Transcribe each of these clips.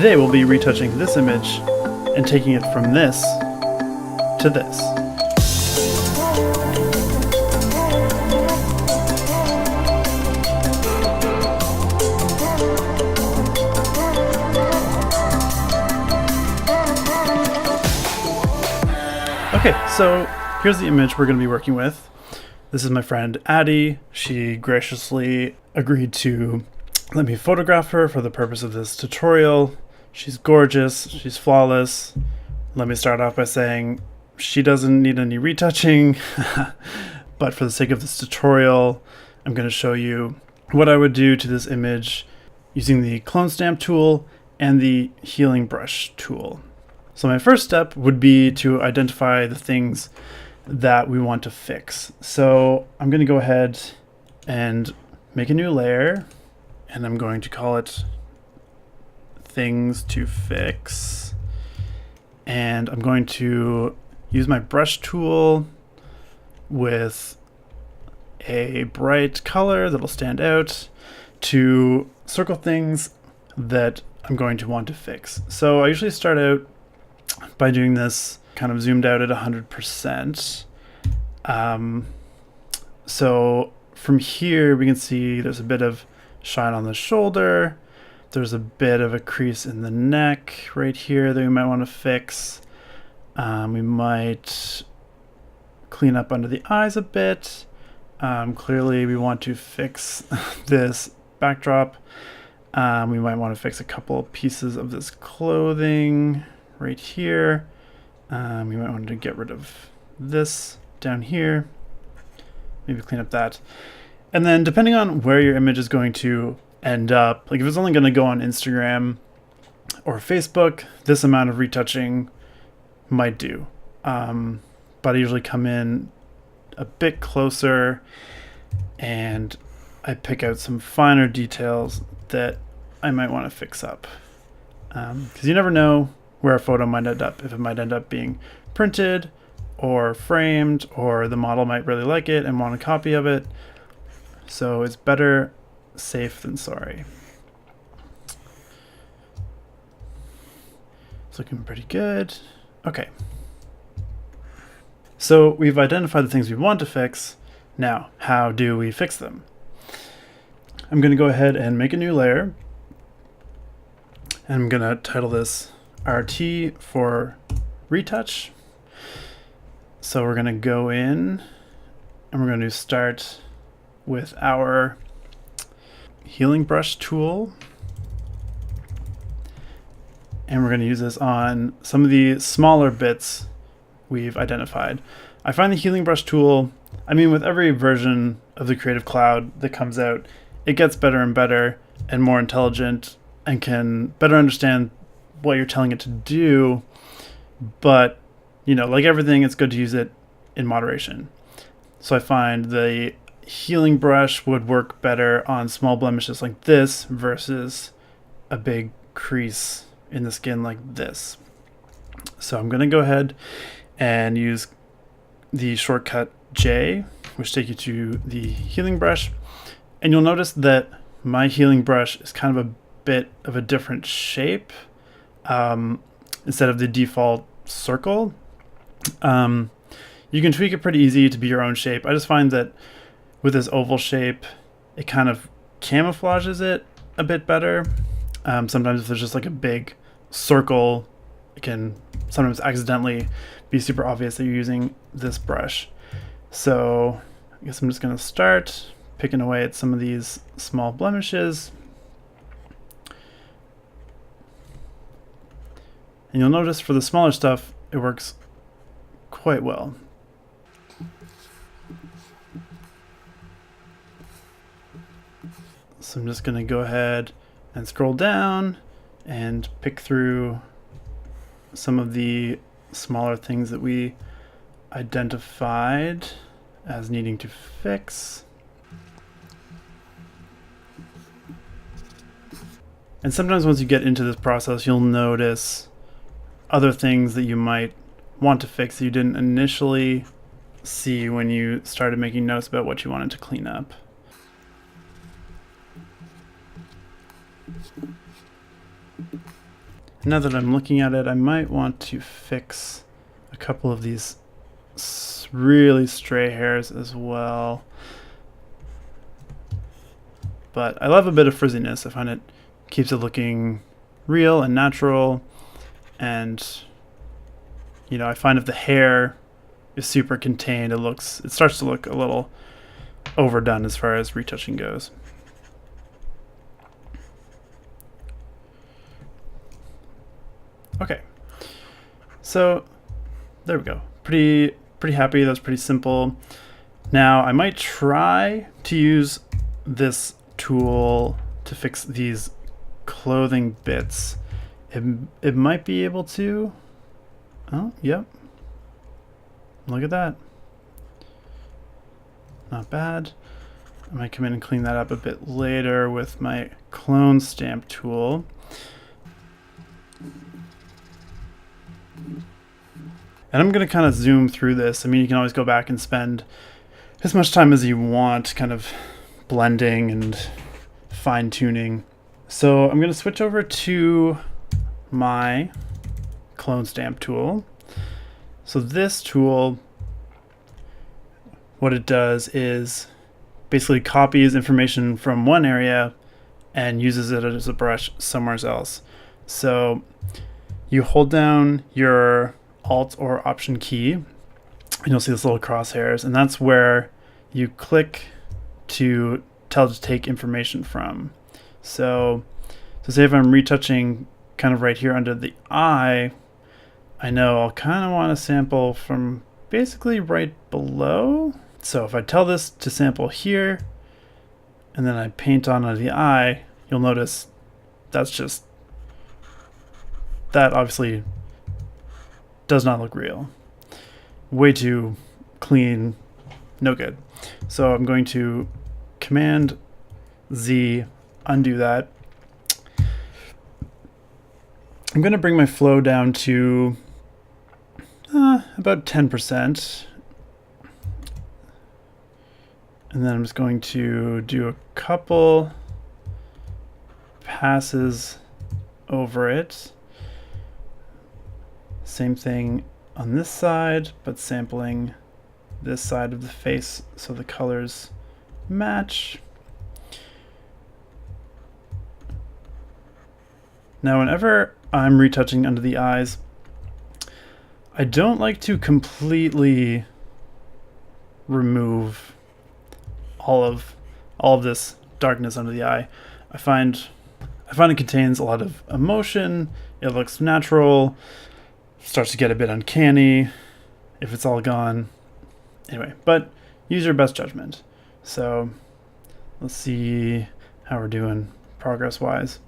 Today we'll be retouching this image and taking it from this to this. Okay, so here's the image we're going to be working with. This is my friend Addie. She graciously agreed to let me photograph her for the purpose of this tutorial. She's gorgeous, she's flawless. Let me start off by saying she doesn't need any retouching, but for the sake of this tutorial, I'm going to show you what I would do to this image using the clone stamp tool and the healing brush tool. So my first step would be to identify the things that we want to fix. So I'm going to go ahead and make a new layer, and I'm going to call it Things to Fix. And I'm going to use my brush tool with a bright color that'll stand out to circle things that I'm going to want to fix. So I usually start out by doing this kind of zoomed out at 100%. So from here we can see there's a bit of shine on the shoulder. There's a bit of a crease in the neck right here that we might want to fix. We might clean up under the eyes a bit. Clearly we want to fix this backdrop. We might want to fix a couple pieces of this clothing right here. We might want to get rid of this down here. Maybe clean up that. And then depending on where your image is going to end up, like if it's only going to go on Instagram or Facebook, this amount of retouching might do. But I usually come in a bit closer and I pick out some finer details that I might want to fix up. Because you never know where a photo might end up. If it might end up being printed or framed, or the model might really like it and want a copy of it. So it's better safe than sorry. It's looking pretty good. Okay. So we've identified the things we want to fix. Now, how do we fix them? I'm going to go ahead and make a new layer. And I'm going to title this RT for retouch. So we're going to go in and we're going to start with our healing brush tool. And we're going to use this on some of the smaller bits we've identified. I find the healing brush tool, with every version of the Creative Cloud that comes out, it gets better and better and more intelligent and can better understand what you're telling it to do. But, like everything, it's good to use it in moderation. So I find the healing brush would work better on small blemishes like this versus a big crease in the skin like this. So I'm going to go ahead and use the shortcut J, which takes you to the healing brush. And you'll notice that my healing brush is kind of a bit of a different shape. Instead of the default circle, you can tweak it pretty easy to be your own shape. I just find that with this oval shape, it kind of camouflages it a bit better. Sometimes if there's just like a big circle, it can sometimes accidentally be super obvious that you're using this brush. So I guess I'm just going to start picking away at some of these small blemishes. And you'll notice for the smaller stuff, it works quite well. So I'm just going to go ahead and scroll down and pick through some of the smaller things that we identified as needing to fix. And sometimes once you get into this process, you'll notice other things that you might want to fix that you didn't initially see when you started making notes about what you wanted to clean up. Now that I'm looking at it, I might want to fix a couple of these really stray hairs as well. But I love a bit of frizziness. I find it keeps it looking real and natural. And, you know, I find if the hair is super contained, it starts to look a little overdone as far as retouching goes. Okay, so there we go. Pretty happy. That was pretty simple. Now I might try to use this tool to fix these clothing bits. It might be able to. Oh, yep. Look at that. Not bad. I might come in and clean that up a bit later with my clone stamp tool. And I'm going to kind of zoom through this. I mean, you can always go back and spend as much time as you want kind of blending and fine-tuning. So I'm going to switch over to my clone stamp tool. So this tool, what it does is basically copies information from one area and uses it as a brush somewhere else. So you hold down your Alt or Option key, and you'll see this little crosshairs, and that's where you click to tell it to take information from. So say if I'm retouching kind of right here under the eye, I know I'll kind of want to sample from basically right below. So if I tell this to sample here, and then I paint on under the eye, you'll notice that obviously does not look real. Way too clean, no good. So I'm going to Command Z, undo that. I'm going to bring my flow down to about 10%. And then I'm just going to do a couple passes over it. Same thing on this side, but sampling this side of the face so the colors match. Now, whenever I'm retouching under the eyes, I don't like to completely remove all of this darkness under the eye. I find it contains a lot of emotion. It looks natural. Starts to get a bit uncanny if it's all gone. Anyway, but use your best judgment. So let's see how we're doing progress-wise.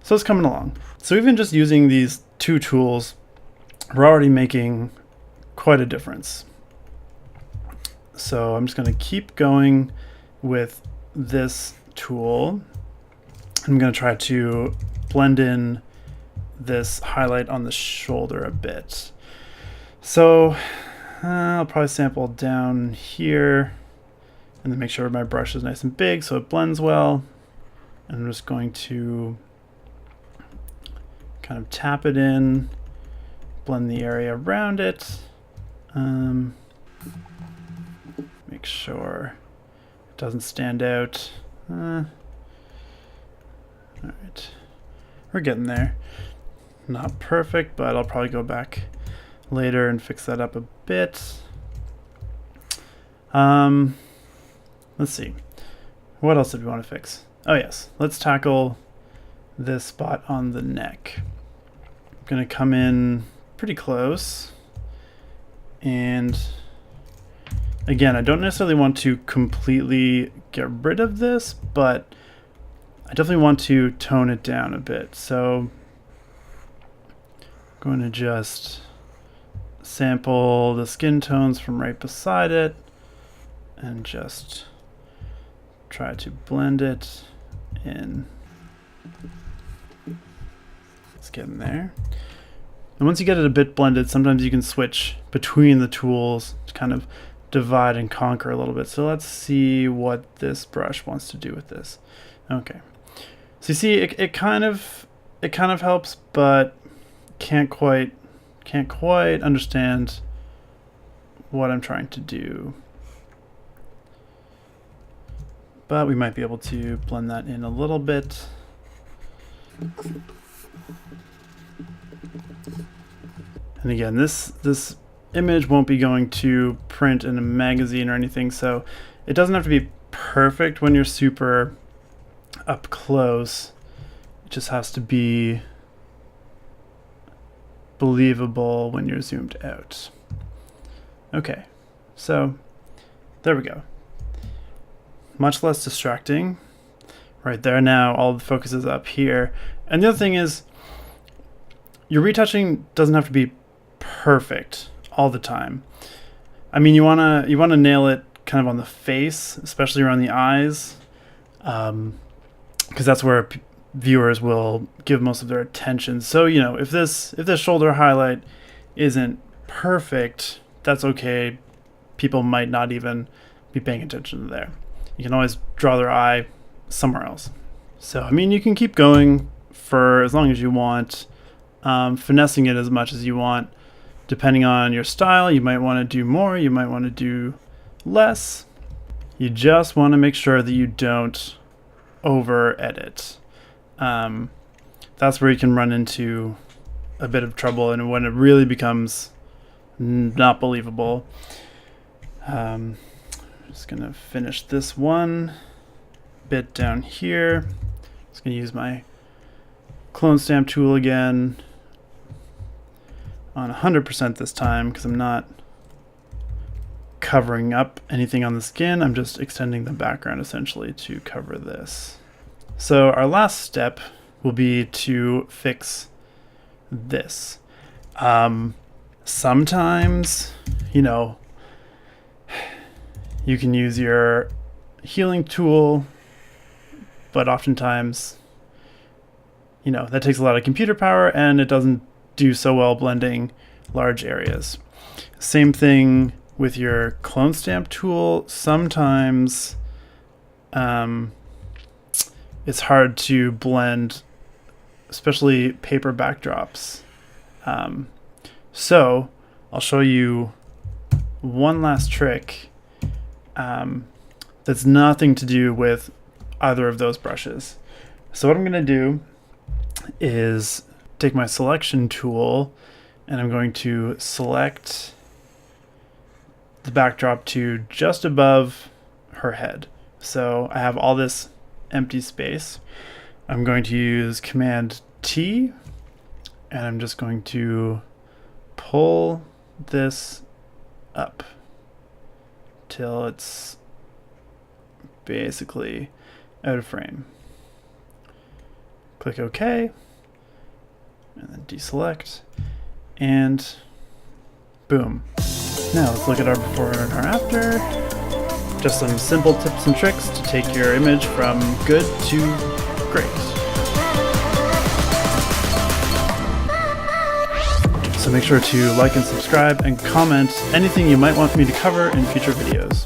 So it's coming along. So even just using these two tools, we're already making quite a difference. So I'm just going to keep going with this tool. I'm going to try to blend in this highlight on the shoulder a bit. So I'll probably sample down here and then make sure my brush is nice and big so it blends well. And I'm just going to kind of tap it in, blend the area around it. Make sure it doesn't stand out. All right, we're getting there. Not perfect, but I'll probably go back later and fix that up a bit. Let's see. What else did we want to fix? Oh yes, let's tackle this spot on the neck. I'm gonna come in pretty close. And again, I don't necessarily want to completely get rid of this, but I definitely want to tone it down a bit. So I'm going to just sample the skin tones from right beside it and just try to blend it in. Let's get in there. And once you get it a bit blended, sometimes you can switch between the tools to kind of divide and conquer a little bit. So let's see what this brush wants to do with this. Okay. So you see, it it kind of helps, but can't quite understand what I'm trying to do. But we might be able to blend that in a little bit. And again, this image won't be going to print in a magazine or anything, so it doesn't have to be perfect when you're super up close. It just has to be believable when you're zoomed out. Okay, so there we go. Much less distracting. Right there now, all the focus is up here. And the other thing is, your retouching doesn't have to be perfect all the time. I mean, you wanna nail it kind of on the face, especially around the eyes, because that's where viewers will give most of their attention. So, you know, if this shoulder highlight isn't perfect, that's okay. People might not even be paying attention to there. You can always draw their eye somewhere else. So, I mean, you can keep going for as long as you want, finessing it as much as you want. Depending on your style, you might want to do more, you might want to do less. You just want to make sure that you don't over edit. That's where you can run into a bit of trouble, and when it really becomes not believable. Just gonna finish this one bit down here. Just gonna use my clone stamp tool again on 100% this time, because I'm not covering up anything on the skin. I'm just extending the background essentially to cover this. So our last step will be to fix this. Sometimes, you know, you can use your healing tool, but oftentimes, you know, that takes a lot of computer power and it doesn't do so well blending large areas. Same thing with your clone stamp tool. Sometimes it's hard to blend, especially paper backdrops. So I'll show you one last trick that's nothing to do with either of those brushes. So what I'm going to do is take my selection tool and I'm going to select the backdrop to just above her head. So I have all this empty space. I'm going to use Command T and I'm just going to pull this up till it's basically out of frame. Click OK, and then deselect, and boom. Now let's look at our before and our after. Just some simple tips and tricks to take your image from good to great. So make sure to like and subscribe and comment anything you might want me to cover in future videos.